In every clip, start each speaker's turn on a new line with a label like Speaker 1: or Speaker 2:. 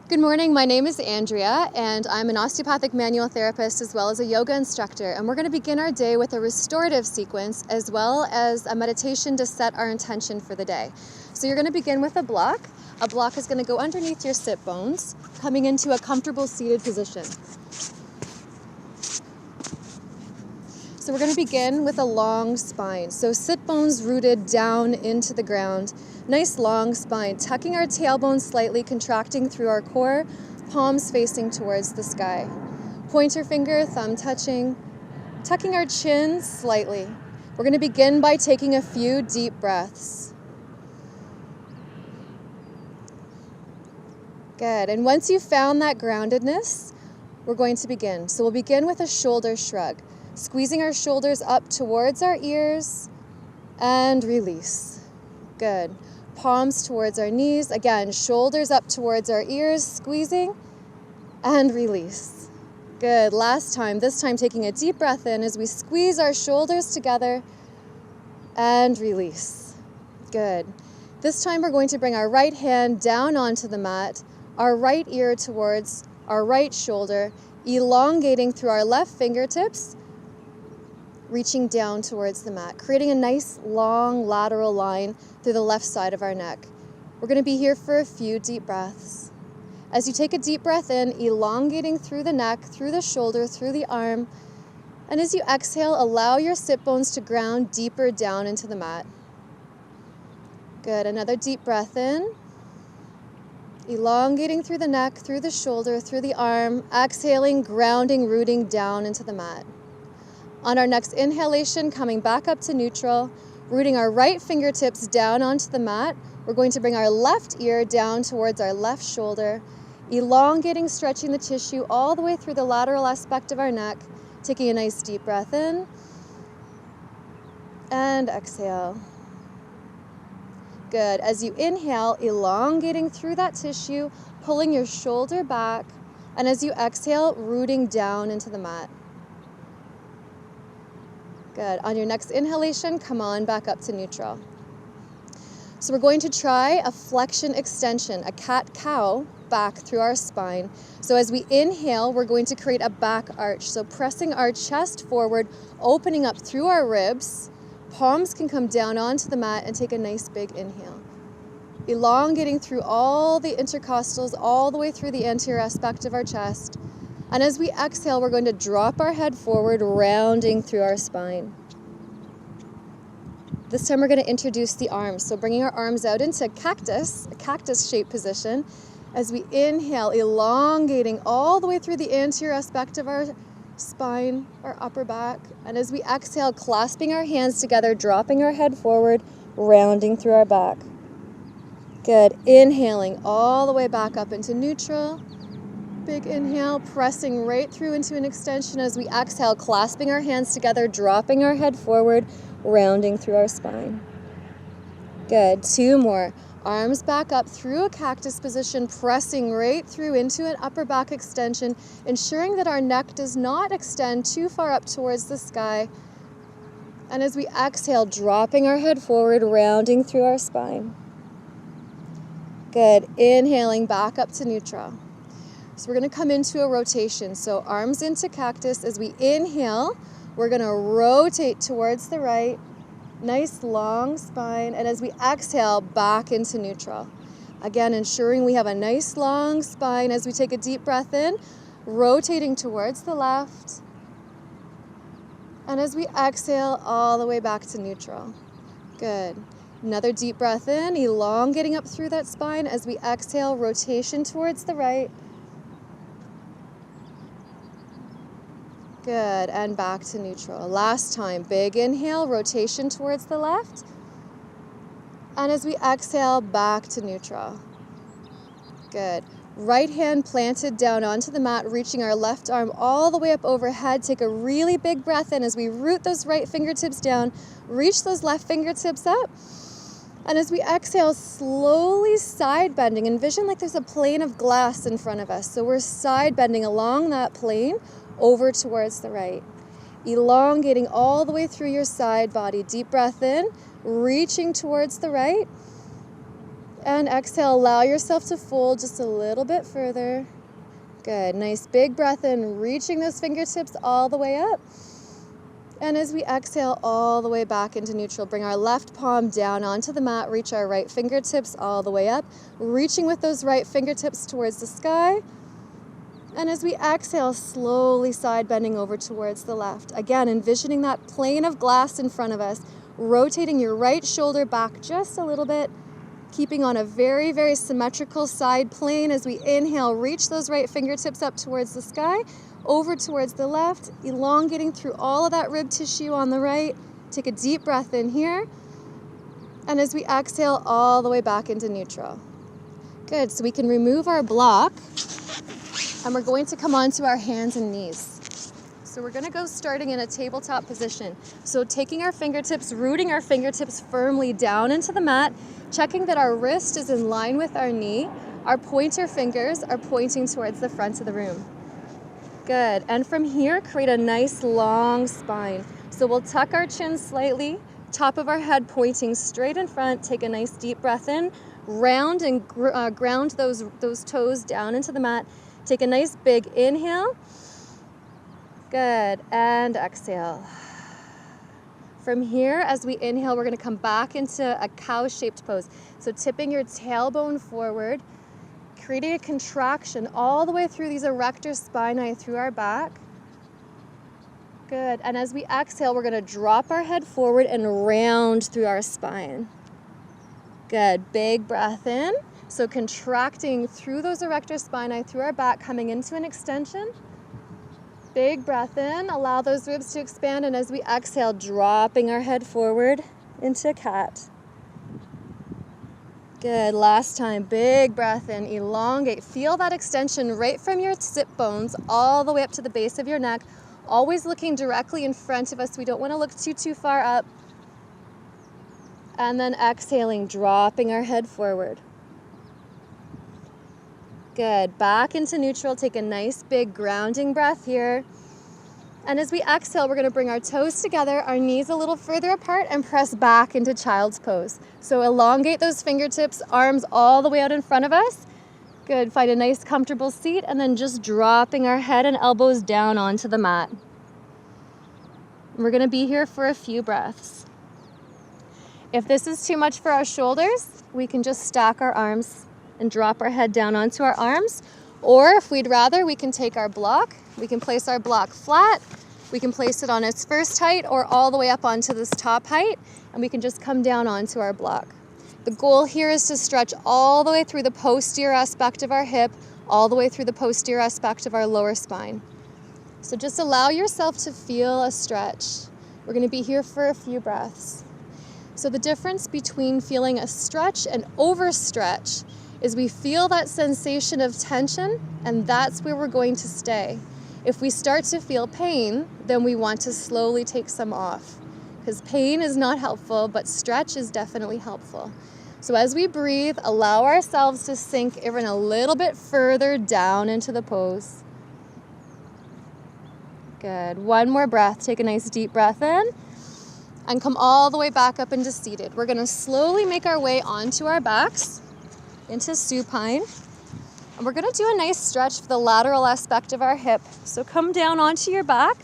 Speaker 1: Good morning, my name is Andrea and I'm an osteopathic manual therapist as well as a yoga instructor, and we're going to begin our day with a restorative sequence as well as a meditation to set our intention for the day. So you're going to begin with a block. A block is going to go underneath your sit bones, coming into a comfortable seated position. So we're going to begin with a long spine. So sit bones rooted down into the ground. Nice long spine, tucking our tailbone slightly, contracting through our core, palms facing towards the sky. Pointer finger, thumb touching, tucking our chin slightly. We're going to begin by taking a few deep breaths. Good. And once you've found that groundedness, we're going to begin. So we'll begin with a shoulder shrug, squeezing our shoulders up towards our ears and release. Good. Palms towards our knees. Again, shoulders up towards our ears, squeezing and release. Good. Last time, this time taking a deep breath in as we squeeze our shoulders together and release. Good. This time we're going to bring our right hand down onto the mat, our right ear towards our right shoulder, elongating through our left fingertips, reaching down towards the mat, creating a nice long lateral line through the left side of our neck. We're going to be here for a few deep breaths. As you take a deep breath in, elongating through the neck, through the shoulder, through the arm, and as you exhale, allow your sit bones to ground deeper down into the mat. Good. Another deep breath in, elongating through the neck, through the shoulder, through the arm, exhaling, grounding, rooting down into the mat. On our next inhalation, coming back up to neutral, rooting our right fingertips down onto the mat, we're going to bring our left ear down towards our left shoulder, elongating, stretching the tissue all the way through the lateral aspect of our neck, taking a nice deep breath in, and exhale. Good. As you inhale, elongating through that tissue, pulling your shoulder back, and as you exhale, rooting down into the mat. Good. On your next inhalation, come on back up to neutral. So we're going to try a flexion extension, a cat-cow back through our spine. So as we inhale, we're going to create a back arch. So pressing our chest forward, opening up through our ribs. Palms can come down onto the mat and take a nice big inhale. Elongating through all the intercostals, all the way through the anterior aspect of our chest. And as we exhale, we're going to drop our head forward, rounding through our spine. This time we're going to introduce the arms. So bringing our arms out into a cactus-shaped position. As we inhale, elongating all the way through the anterior aspect of our spine, our upper back. And as we exhale, clasping our hands together, dropping our head forward, rounding through our back. Good. Inhaling all the way back up into neutral. Big inhale, pressing right through into an extension. As we exhale, clasping our hands together, dropping our head forward, rounding through our spine. Good. Two more. Arms back up through a cactus position, pressing right through into an upper back extension, ensuring that our neck does not extend too far up towards the sky. And as we exhale, dropping our head forward, rounding through our spine. Good. Inhaling back up to neutral. So we're going to come into a rotation. So arms into cactus. As we inhale, we're going to rotate towards the right. Nice long spine. And as we exhale, back into neutral. Again, ensuring we have a nice long spine as we take a deep breath in, rotating towards the left. And as we exhale, all the way back to neutral. Good. Another deep breath in, elongating up through that spine. As we exhale, rotation towards the right. Good, and back to neutral. Last time, big inhale, rotation towards the left. And as we exhale, back to neutral. Good. Right hand planted down onto the mat, reaching our left arm all the way up overhead. Take a really big breath in as we root those right fingertips down, reach those left fingertips up. And as we exhale, slowly side bending. Envision like there's a plane of glass in front of us. So we're side bending along that plane, over towards the right. Elongating all the way through your side body. Deep breath in, reaching towards the right. And exhale, allow yourself to fold just a little bit further. Good, nice big breath in, reaching those fingertips all the way up. And as we exhale all the way back into neutral, bring our left palm down onto the mat, reach our right fingertips all the way up, reaching with those right fingertips towards the sky. And as we exhale, slowly side bending over towards the left. Again, envisioning that plane of glass in front of us, rotating your right shoulder back just a little bit, keeping on a very, very symmetrical side plane. As we inhale, reach those right fingertips up towards the sky, over towards the left, elongating through all of that rib tissue on the right. Take a deep breath in here. And as we exhale, all the way back into neutral. Good, so we can remove our block, and we're going to come onto our hands and knees. So we're gonna go starting in a tabletop position. So taking our fingertips, rooting our fingertips firmly down into the mat, checking that our wrist is in line with our knee. Our pointer fingers are pointing towards the front of the room. Good, and from here, create a nice long spine. So we'll tuck our chin slightly, top of our head pointing straight in front, take a nice deep breath in, round and ground those toes down into the mat. Take a nice big inhale. Good, and exhale. From here, as we inhale, we're gonna come back into a cow-shaped pose. So tipping your tailbone forward, creating a contraction all the way through these erector spinae through our back. Good, and as we exhale, we're gonna drop our head forward and round through our spine. Good, big breath in. So contracting through those erector spinae, through our back, coming into an extension. Big breath in, allow those ribs to expand, and as we exhale, dropping our head forward into a cat. Good, last time, big breath in, elongate. Feel that extension right from your sit bones all the way up to the base of your neck, always looking directly in front of us. We don't want to look too far up. And then exhaling, dropping our head forward. Good, back into neutral, take a nice big grounding breath here. And as we exhale, we're gonna bring our toes together, our knees a little further apart, and press back into child's pose. So elongate those fingertips, arms all the way out in front of us. Good, find a nice comfortable seat, and then just dropping our head and elbows down onto the mat. We're gonna be here for a few breaths. If this is too much for our shoulders, we can just stack our arms and drop our head down onto our arms. Or if we'd rather, we can take our block, we can place our block flat, we can place it on its first height or all the way up onto this top height, and we can just come down onto our block. The goal here is to stretch all the way through the posterior aspect of our hip, all the way through the posterior aspect of our lower spine. So just allow yourself to feel a stretch. We're gonna be here for a few breaths. So the difference between feeling a stretch and overstretch is we feel that sensation of tension, and that's where we're going to stay. If we start to feel pain, then we want to slowly take some off, because pain is not helpful, but stretch is definitely helpful. So as we breathe, allow ourselves to sink even a little bit further down into the pose. Good, one more breath. Take a nice deep breath in, and come all the way back up into seated. We're gonna slowly make our way onto our backs, into supine, and we're gonna do a nice stretch for the lateral aspect of our hip. So come down onto your back.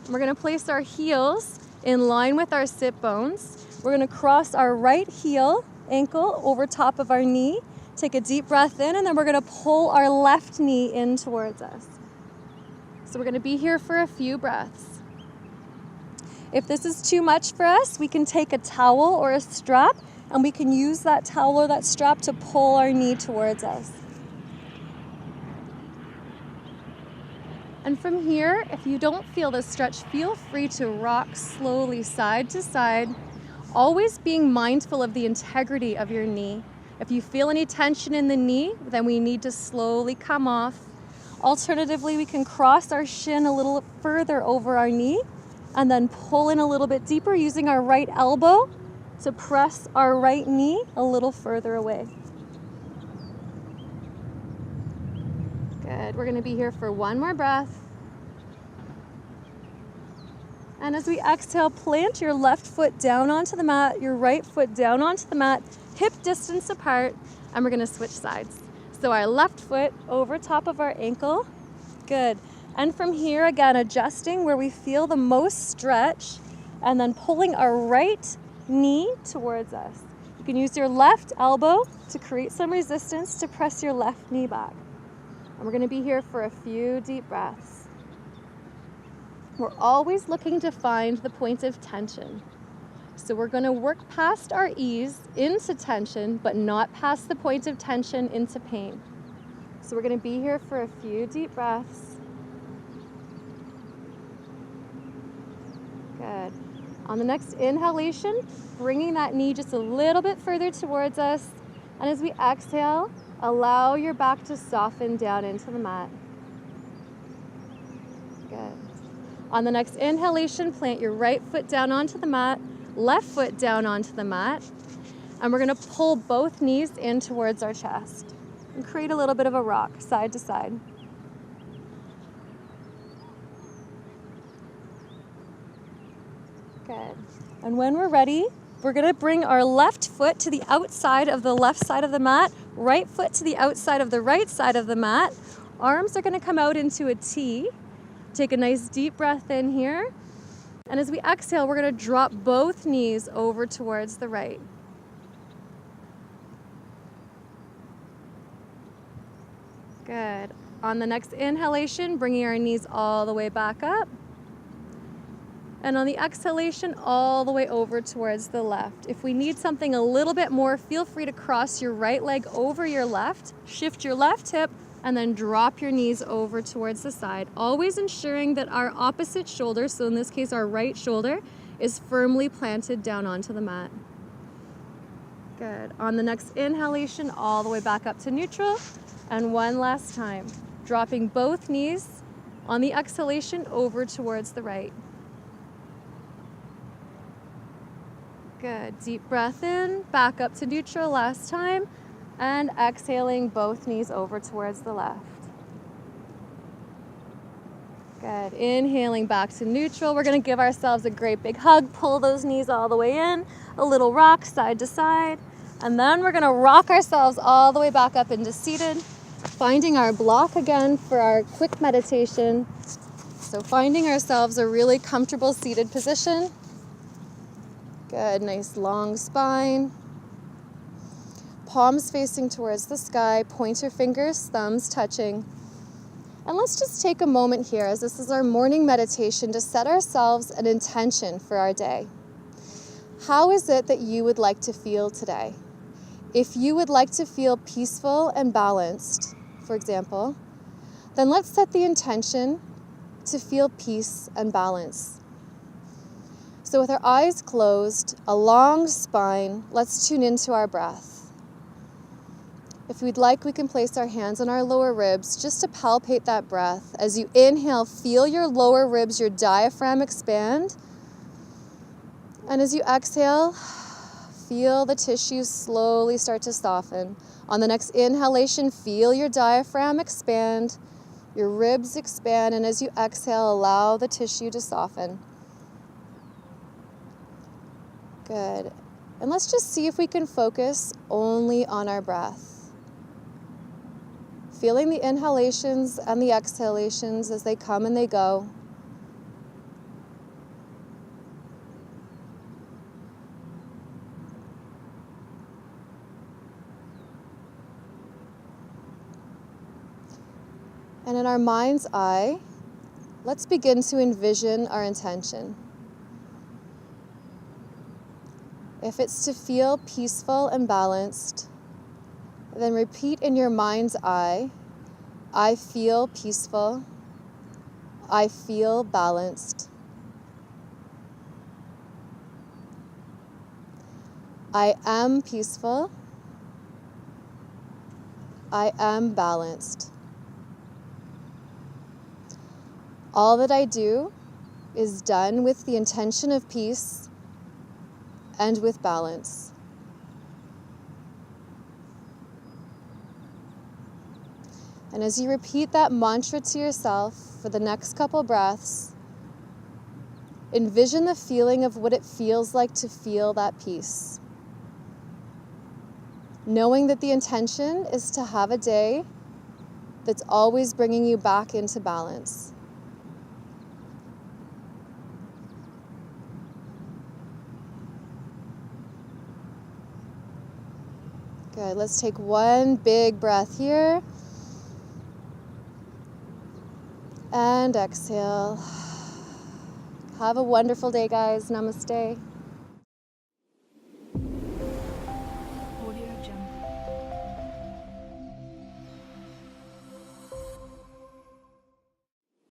Speaker 1: We're gonna place our heels in line with our sit bones. We're gonna cross our right heel, ankle, over top of our knee. Take a deep breath in, and then we're gonna pull our left knee in towards us. So we're gonna be here for a few breaths. If this is too much for us, we can take a towel or a strap, and we can use that towel or that strap to pull our knee towards us. And from here, if you don't feel this stretch, feel free to rock slowly side to side, always being mindful of the integrity of your knee. If you feel any tension in the knee, then we need to slowly come off. Alternatively, we can cross our shin a little further over our knee and then pull in a little bit deeper using our right elbow to press our right knee a little further away. Good, we're gonna be here for one more breath. And as we exhale, plant your left foot down onto the mat, your right foot down onto the mat, hip distance apart, and we're gonna switch sides. So our left foot over top of our ankle, good. And from here, again, adjusting where we feel the most stretch, and then pulling our right knee towards us. You can use your left elbow to create some resistance to press your left knee back. And we're gonna be here for a few deep breaths. We're always looking to find the point of tension. So we're gonna work past our ease into tension, but not past the point of tension into pain. So we're gonna be here for a few deep breaths. Good. On the next inhalation, bringing that knee just a little bit further towards us. And as we exhale, allow your back to soften down into the mat. Good. On the next inhalation, plant your right foot down onto the mat, left foot down onto the mat, and we're gonna pull both knees in towards our chest and create a little bit of a rock side to side. Good. And when we're ready, we're gonna bring our left foot to the outside of the left side of the mat, right foot to the outside of the right side of the mat. Arms are gonna come out into a T. Take a nice deep breath in here. And as we exhale, we're gonna drop both knees over towards the right. Good. On the next inhalation, bringing our knees all the way back up. And on the exhalation, all the way over towards the left. If we need something a little bit more, feel free to cross your right leg over your left, shift your left hip, and then drop your knees over towards the side. Always ensuring that our opposite shoulder, so in this case our right shoulder, is firmly planted down onto the mat. Good. On the next inhalation, all the way back up to neutral. And one last time, dropping both knees on the exhalation over towards the right. Good. Deep breath in, back up to neutral last time, and exhaling both knees over towards the left. Good. Inhaling back to neutral. We're going to give ourselves a great big hug, pull those knees all the way in, a little rock side to side, and then we're going to rock ourselves all the way back up into seated, finding our block again for our quick meditation. So finding ourselves a really comfortable seated position. Good, nice long spine. Palms facing towards the sky, pointer fingers, thumbs touching. And let's just take a moment here, as this is our morning meditation, to set ourselves an intention for our day. How is it that you would like to feel today? If you would like to feel peaceful and balanced, for example, then let's set the intention to feel peace and balance. So with our eyes closed, a long spine, let's tune into our breath. If we'd like, we can place our hands on our lower ribs just to palpate that breath. As you inhale, feel your lower ribs, your diaphragm expand. And as you exhale, feel the tissues slowly start to soften. On the next inhalation, feel your diaphragm expand, your ribs expand, and as you exhale, allow the tissue to soften. Good. And let's just see if we can focus only on our breath. Feeling the inhalations and the exhalations as they come and they go. And in our mind's eye, let's begin to envision our intention. If it's to feel peaceful and balanced, then repeat in your mind's eye, I feel peaceful, I feel balanced. I am peaceful, I am balanced. All that I do is done with the intention of peace and with balance. And as you repeat that mantra to yourself for the next couple breaths, Envision the feeling of what it feels like to feel that peace. Knowing that the intention is to have a day that's always bringing you back into balance. Good, let's take one big breath here. And exhale. Have a wonderful day, guys. Namaste.